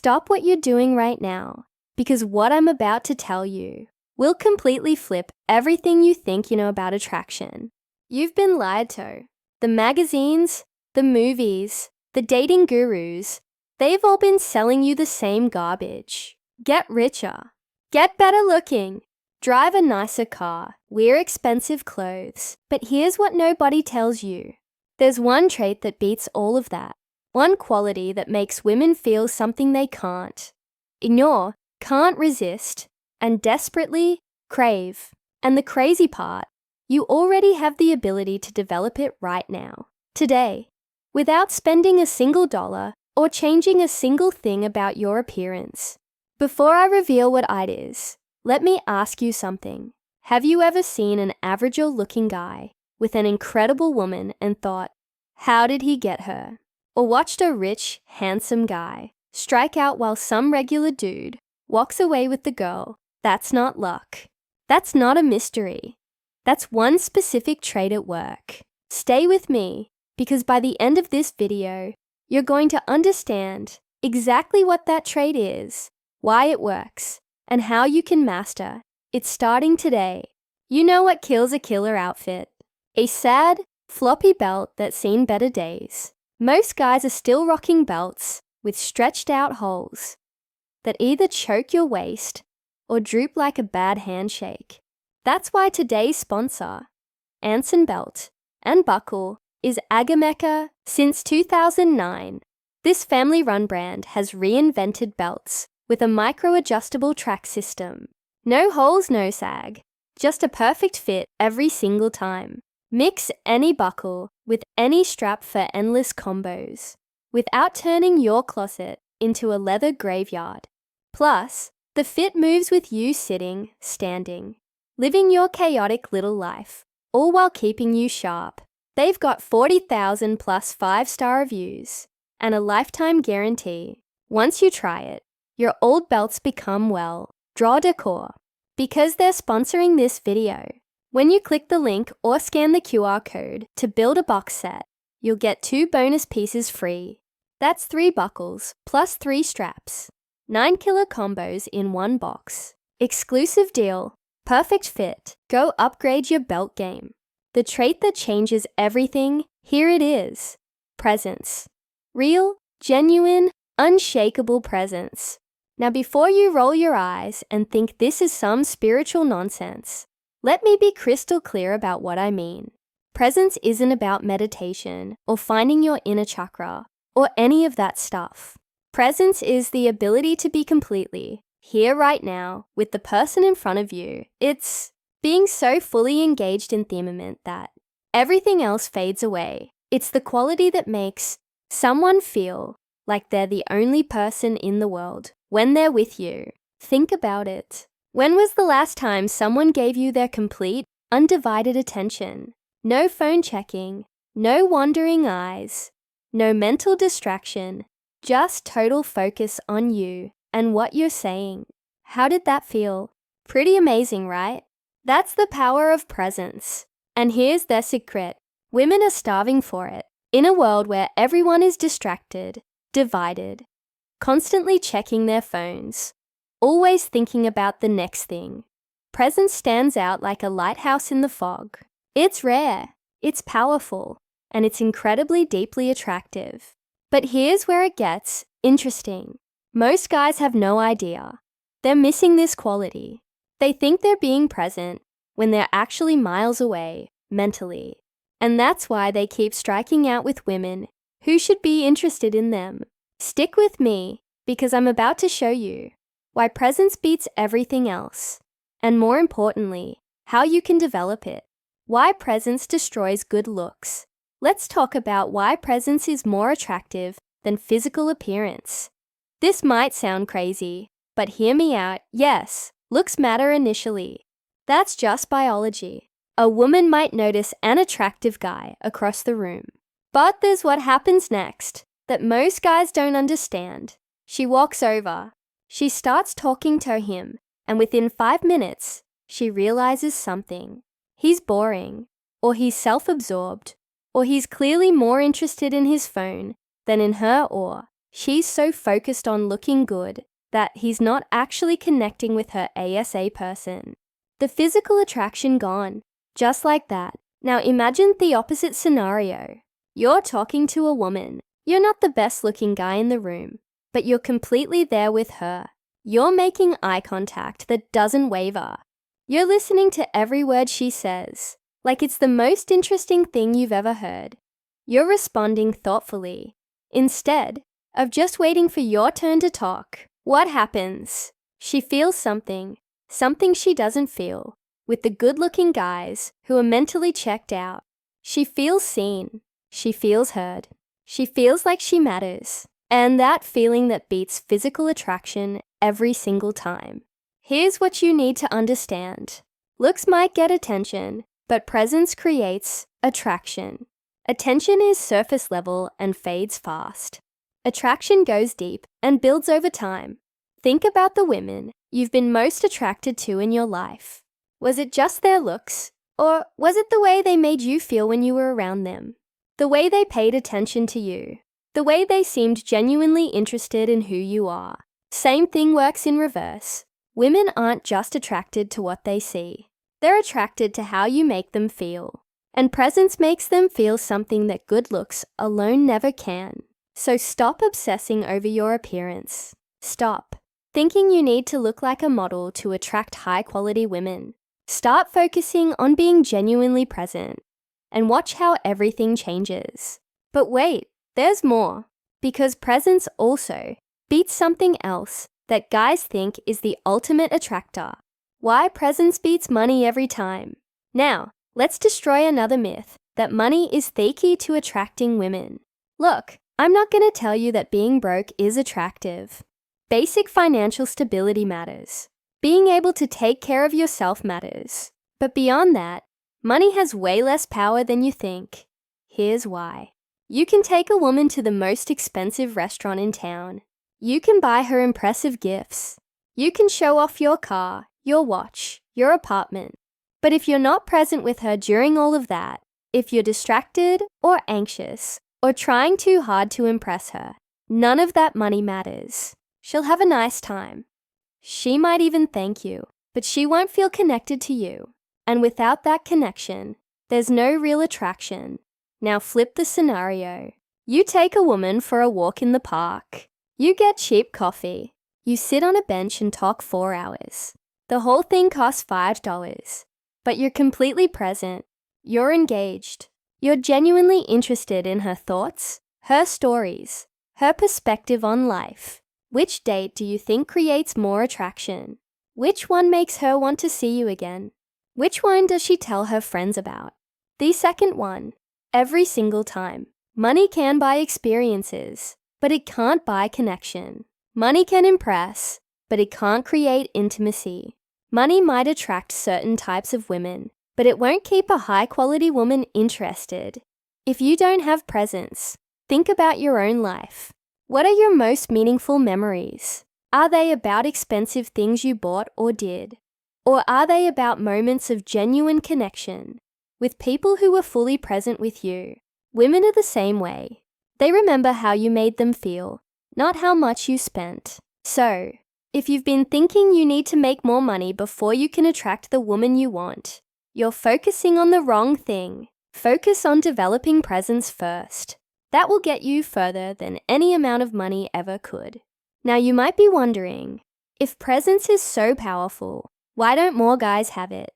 stop what you're doing right now, because what I'm about to tell you will completely flip everything you think you know about attraction. You've been lied to. The magazines, the movies, the dating gurus, they've all been selling you the same garbage. Get richer, get better looking, drive a nicer car, wear expensive clothes. But here's what nobody tells you. There's one trait that beats all of that. One quality that makes women feel something they can't ignore, can't resist, and desperately crave. And the crazy part, you already have the ability to develop it right now, today, without spending a single dollar or changing a single thing about your appearance. Before I reveal what it is, let me ask you something. Have you ever seen an average-looking guy with an incredible woman and thought, how did he get her? Or watched a rich, handsome guy strike out while some regular dude walks away with the girl? That's not luck. That's not a mystery. That's one specific trait at work. Stay with me, because by the end of this video, you're going to understand exactly what that trait is, why it works, and how you can master it starting today. You know what kills a killer outfit? A sad, floppy belt that's seen better days. Most guys are still rocking belts with stretched out holes that either choke your waist or droop like a bad handshake. That's why today's sponsor, Anson Belt and Buckle, is Agameka. Since 2009. This family-run brand has reinvented belts with a micro-adjustable track system. No holes, no sag. Just a perfect fit every single time. Mix any buckle with any strap for endless combos, without turning your closet into a leather graveyard. Plus, the fit moves with you sitting, standing, living your chaotic little life, all while keeping you sharp. They've got 40,000 plus 5-star reviews and a lifetime guarantee. Once you try it, your old belts become, well, draw decor. Because they're sponsoring this video, when you click the link or scan the QR code to build a box set, you'll get 2 bonus pieces free. That's 3 buckles plus 3 straps. 9 killer combos in one box. Exclusive deal. Perfect fit. Go upgrade your belt game. The trait that changes everything, here it is. Presence. Real, genuine, unshakable presence. Now before you roll your eyes and think this is some spiritual nonsense, let me be crystal clear about what I mean. Presence isn't about meditation or finding your inner chakra or any of that stuff. Presence is the ability to be completely here right now with the person in front of you. It's being so fully engaged in the moment that everything else fades away. It's the quality that makes someone feel like they're the only person in the world when they're with you. Think about it. When was the last time someone gave you their complete, undivided attention? No phone checking, no wandering eyes, no mental distraction, just total focus on you and what you're saying. How did that feel? Pretty amazing, right? That's the power of presence. And here's their secret. Women are starving for it. In a world where everyone is distracted, divided, constantly checking their phones, always thinking about the next thing, presence stands out like a lighthouse in the fog. It's rare, it's powerful, and it's incredibly deeply attractive. But here's where it gets interesting. Most guys have no idea. They're missing this quality. They think they're being present when they're actually miles away, mentally. And that's why they keep striking out with women who should be interested in them. Stick with me, because I'm about to show you why presence beats everything else, and more importantly, how you can develop it. Why presence destroys good looks. Let's talk about why presence is more attractive than physical appearance. This might sound crazy, but hear me out. Yes, looks matter initially. That's just biology. A woman might notice an attractive guy across the room. But there's what happens next that most guys don't understand. She walks over. She starts talking to him, and within 5 minutes, she realizes something. He's boring, or he's self-absorbed, or he's clearly more interested in his phone than in her, or She's so focused on looking good that he's not actually connecting with her ASA person. The physical attraction gone, just like that. Now imagine the opposite scenario. You're talking to a woman. You're not the best looking guy in the room, but you're completely there with her. You're making eye contact that doesn't waver. You're listening to every word she says, like it's the most interesting thing you've ever heard. You're responding thoughtfully, instead of just waiting for your turn to talk. What happens? She feels something she doesn't feel, with the good-looking guys who are mentally checked out. She feels seen. She feels heard. She feels like she matters. And that feeling that beats physical attraction every single time. Here's what you need to understand. Looks might get attention, but presence creates attraction. Attention is surface level and fades fast. Attraction goes deep and builds over time. Think about the women you've been most attracted to in your life. Was it just their looks? Or was it the way they made you feel when you were around them? The way they paid attention to you? The way they seemed genuinely interested in who you are? Same thing works in reverse. Women aren't just attracted to what they see. They're attracted to how you make them feel. And presence makes them feel something that good looks alone never can. So stop obsessing over your appearance. Stop thinking you need to look like a model to attract high-quality women. Start focusing on being genuinely present and watch how everything changes. But wait, there's more, because presence also beats something else that guys think is the ultimate attractor. Why presence beats money every time. Now, let's destroy another myth that money is the key to attracting women. Look, I'm not going to tell you that being broke is attractive. Basic financial stability matters. Being able to take care of yourself matters. But beyond that, money has way less power than you think. Here's why. You can take a woman to the most expensive restaurant in town. You can buy her impressive gifts. You can show off your car, your watch, your apartment. But if you're not present with her during all of that, if you're distracted or anxious or trying too hard to impress her, none of that money matters. She'll have a nice time. She might even thank you, but she won't feel connected to you. And without that connection, there's no real attraction. Now flip the scenario. You take a woman for a walk in the park. You get cheap coffee. You sit on a bench and talk 4 hours. The whole thing costs $5, but you're completely present. You're engaged. You're genuinely interested in her thoughts, her stories, her perspective on life. Which date do you think creates more attraction? Which one makes her want to see you again? Which one does she tell her friends about? The second one. Every single time. Money can buy experiences, but it can't buy connection. Money can impress, but it can't create intimacy. Money might attract certain types of women, but it won't keep a high-quality woman interested. If you don't have presence, think about your own life. What are your most meaningful memories? Are they about expensive things you bought or did? Or are they about moments of genuine connection with people who were fully present with you? Women are the same way. They remember how you made them feel, not how much you spent. So, if you've been thinking you need to make more money before you can attract the woman you want, you're focusing on the wrong thing. Focus on developing presence first. That will get you further than any amount of money ever could. Now you might be wondering, if presence is so powerful, why don't more guys have it?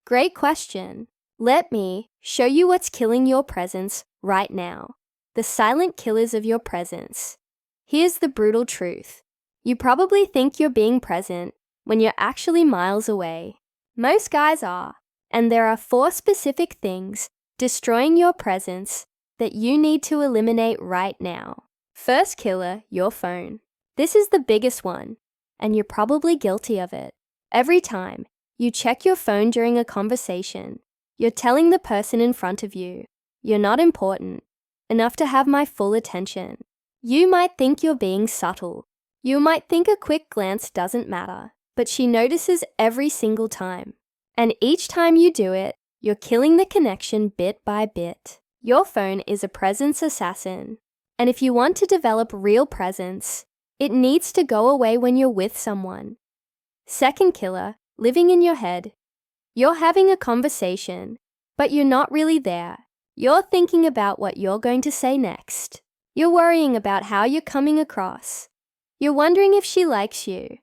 Great question. Let me show you what's killing your presence right now. The silent killers of your presence. Here's the brutal truth. You probably think you're being present when you're actually miles away. Most guys are, and there are 4 specific things destroying your presence that you need to eliminate right now. First killer, your phone. This is the biggest one, and you're probably guilty of it. Every time you check your phone during a conversation, you're telling the person in front of you, you're not important enough to have my full attention. You might think you're being subtle. You might think a quick glance doesn't matter, but she notices every single time. And each time you do it, you're killing the connection bit by bit. Your phone is a presence assassin. And if you want to develop real presence, it needs to go away when you're with someone. Second killer, living in your head. You're having a conversation, but you're not really there. You're thinking about what you're going to say next. You're worrying about how you're coming across. You're wondering if she likes you.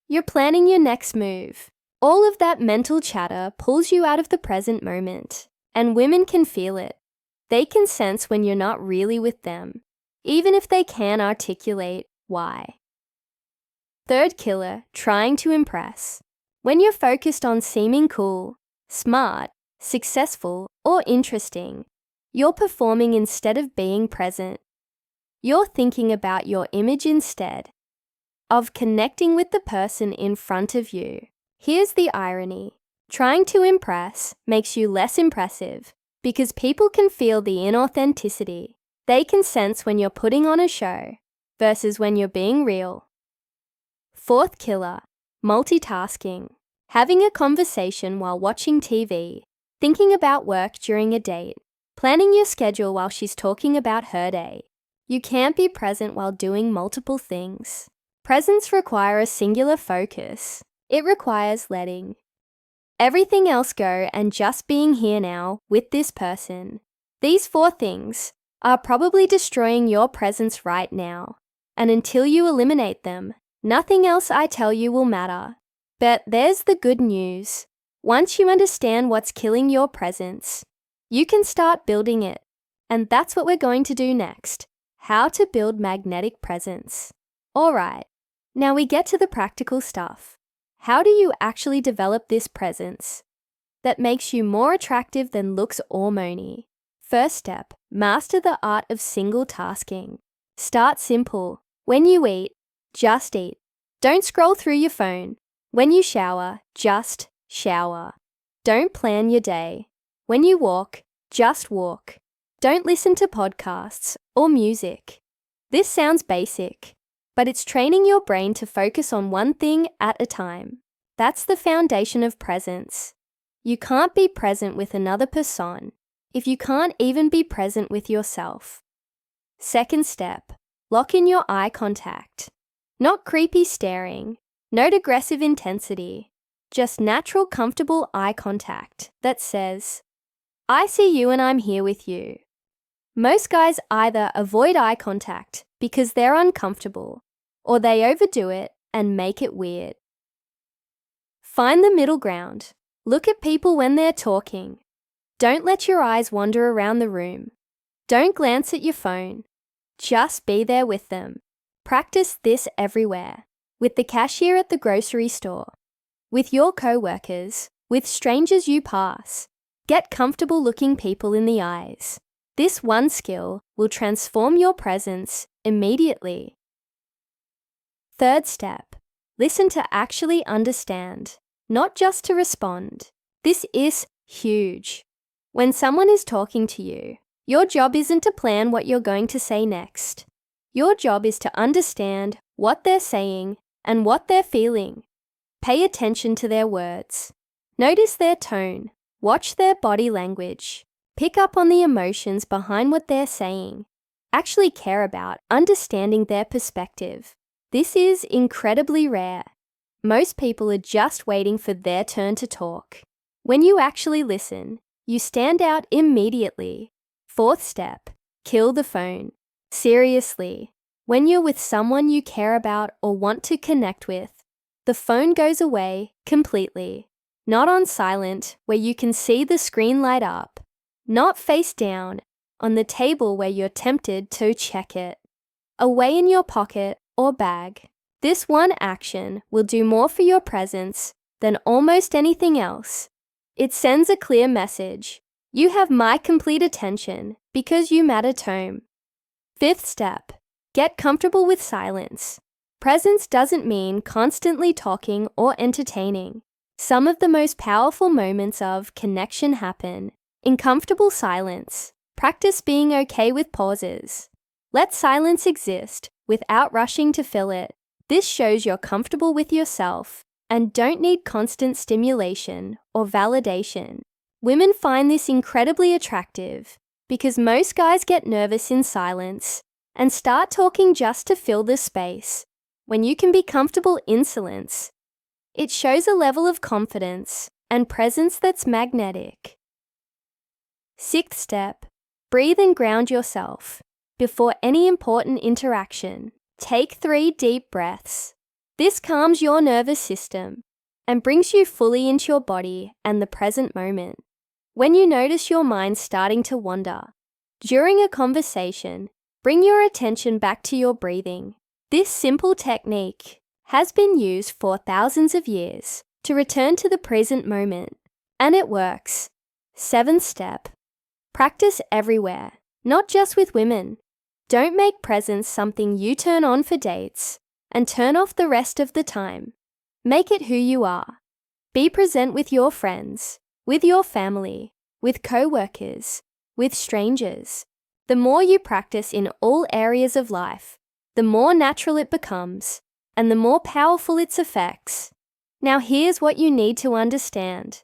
You're planning your next move. All of that mental chatter pulls you out of the present moment, and women can feel it. They can sense when you're not really with them, even if they can't articulate why. Third killer, trying to impress. When you're focused on seeming cool, smart, successful, or interesting, you're performing instead of being present. You're thinking about your image instead of connecting with the person in front of you. Here's the irony. Trying to impress makes you less impressive because people can feel the inauthenticity. They can sense when you're putting on a show versus when you're being real. Fourth killer, multitasking. Having a conversation while watching TV, thinking about work during a date, planning your schedule while she's talking about her day. You can't be present while doing multiple things. Presence requires a singular focus. It requires letting everything else go and just being here now with this person. These 4 things are probably destroying your presence right now. And until you eliminate them, nothing else I tell you will matter. But there's the good news. Once you understand what's killing your presence, you can start building it. And that's what we're going to do next. How to build magnetic presence. All right, now we get to the practical stuff. How do you actually develop this presence that makes you more attractive than looks or money? First step, master the art of single tasking. Start simple. When you eat, just eat. Don't scroll through your phone. When you shower, just shower. Don't plan your day. When you walk, just walk. Don't listen to podcasts or music. This sounds basic, but it's training your brain to focus on one thing at a time. That's the foundation of presence. You can't be present with another person if you can't even be present with yourself. Second step, lock in your eye contact. Not creepy staring, not aggressive intensity, just natural, comfortable eye contact that says, I see you and I'm here with you. Most guys either avoid eye contact because they're uncomfortable, or they overdo it and make it weird. Find the middle ground. Look at people when they're talking. Don't let your eyes wander around the room. Don't glance at your phone. Just be there with them. Practice this everywhere. With the cashier at the grocery store, with your co-workers, with strangers you pass. Get comfortable looking people in the eyes. This one skill will transform your presence immediately. Third step, listen to actually understand, not just to respond. This is huge. When someone is talking to you, your job isn't to plan what you're going to say next. Your job is to understand what they're saying and what they're feeling. Pay attention to their words. Notice their tone. Watch their body language. Pick up on the emotions behind what they're saying. Actually care about understanding their perspective. This is incredibly rare. Most people are just waiting for their turn to talk. When you actually listen, you stand out immediately. Fourth step, kill the phone. Seriously, when you're with someone you care about or want to connect with, the phone goes away completely. Not on silent, where you can see the screen light up. Not face down, on the table where you're tempted to check it. Away in your pocket or bag. This one action will do more for your presence than almost anything else. It sends a clear message. You have my complete attention because you matter to me. Fifth step, get comfortable with silence. Presence doesn't mean constantly talking or entertaining. Some of the most powerful moments of connection happen in comfortable silence. Practice being okay with pauses. Let silence exist without rushing to fill it. This shows you're comfortable with yourself and don't need constant stimulation or validation. Women find this incredibly attractive because most guys get nervous in silence and start talking just to fill the space. When you can be comfortable in silence, it shows a level of confidence and presence that's magnetic. 6th step, breathe and ground yourself. Before any important interaction, take 3 deep breaths. This calms your nervous system and brings you fully into your body and the present moment. When you notice your mind starting to wander, during a conversation, bring your attention back to your breathing. This simple technique has been used for thousands of years to return to the present moment, and it works. 7th step, practice everywhere, not just with women. Don't make presence something you turn on for dates and turn off the rest of the time. Make it who you are. Be present with your friends, with your family, with co-workers, with strangers. The more you practice in all areas of life, the more natural it becomes and the more powerful its effects. Now here's what you need to understand.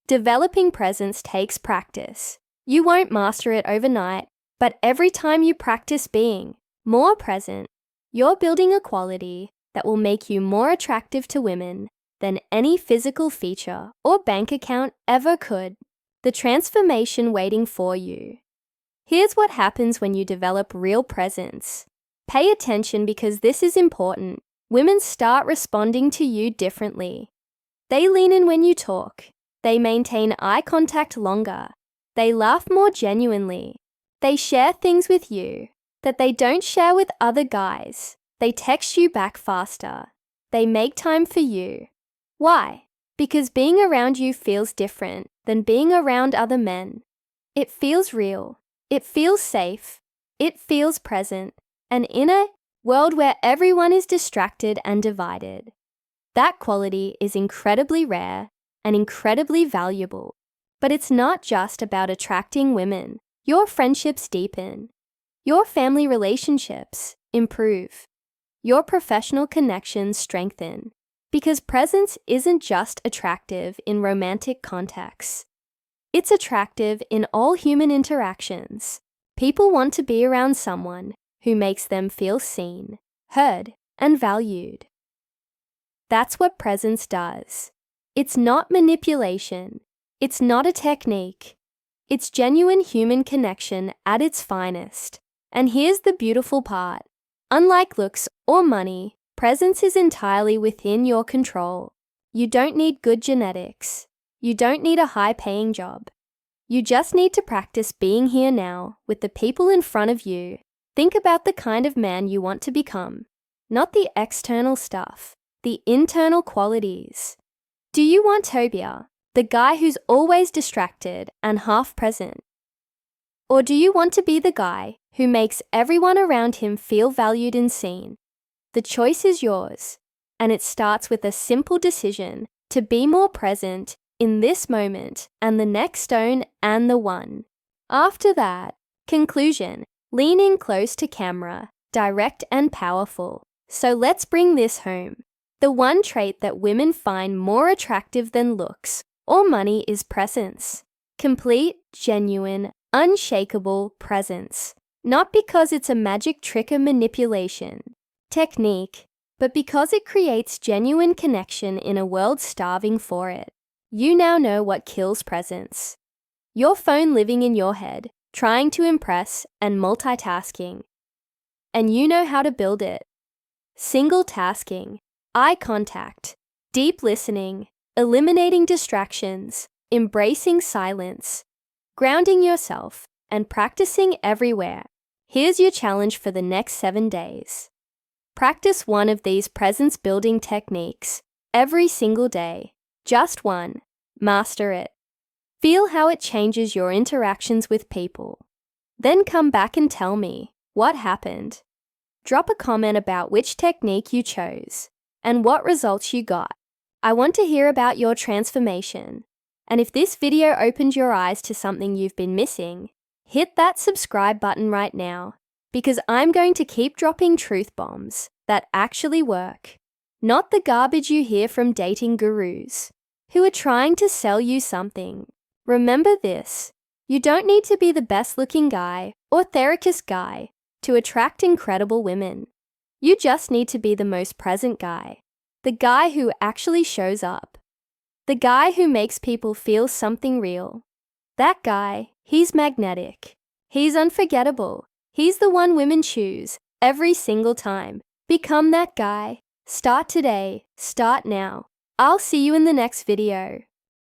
Developing presence takes practice. You won't master it overnight, but every time you practice being more present, you're building a quality that will make you more attractive to women than any physical feature or bank account ever could. The transformation waiting for you. Here's what happens when you develop real presence. Pay attention because this is important. Women start responding to you differently. They lean in when you talk. They maintain eye contact longer. They laugh more genuinely. They share things with you that they don't share with other guys. They text you back faster. They make time for you. Why? Because being around you feels different than being around other men. It feels real. It feels safe. It feels present. And in a world where everyone is distracted and divided, that quality is incredibly rare and incredibly valuable. But it's not just about attracting women. Your friendships deepen. Your family relationships improve. Your professional connections strengthen. Because presence isn't just attractive in romantic contexts. It's attractive in all human interactions. People want to be around someone who makes them feel seen, heard, and valued. That's what presence does. It's not manipulation. It's not a technique. It's genuine human connection at its finest. And here's the beautiful part. Unlike looks or money, presence is entirely within your control. You don't need good genetics. You don't need a high-paying job. You just need to practice being here now with the people in front of you. Think about the kind of man you want to become, not the external stuff, the internal qualities. Do you want Tobia, the guy who's always distracted and half present? Or do you want to be the guy who makes everyone around him feel valued and seen? The choice is yours, and it starts with a simple decision to be more present in this moment and the next stone and the one. After that, conclusion, lean in close to camera, direct and powerful. So let's bring this home. The one trait that women find more attractive than looks or money is presence. Complete, genuine, unshakable presence. Not because it's a magic trick or manipulation, technique, but because it creates genuine connection in a world starving for it. You now know what kills presence. Your phone living in your head, trying to impress and multitasking. And you know how to build it. Single tasking, eye contact, deep listening, eliminating distractions, embracing silence, grounding yourself, and practicing everywhere. Here's your challenge for the next 7 days. Practice one of these presence-building techniques every single day. Just one. Master it. Feel how it changes your interactions with people. Then come back and tell me what happened. Drop a comment about which technique you chose and what results you got. I want to hear about your transformation. And if this video opened your eyes to something you've been missing, hit that subscribe button right now, because I'm going to keep dropping truth bombs that actually work. Not the garbage you hear from dating gurus who are trying to sell you something. Remember this, you don't need to be the best looking guy or therapist guy to attract incredible women. You just need to be the most present guy. The guy who actually shows up. The guy who makes people feel something real. That guy, he's magnetic. He's unforgettable. He's the one women choose every single time. Become that guy. Start today. Start now. I'll see you in the next video.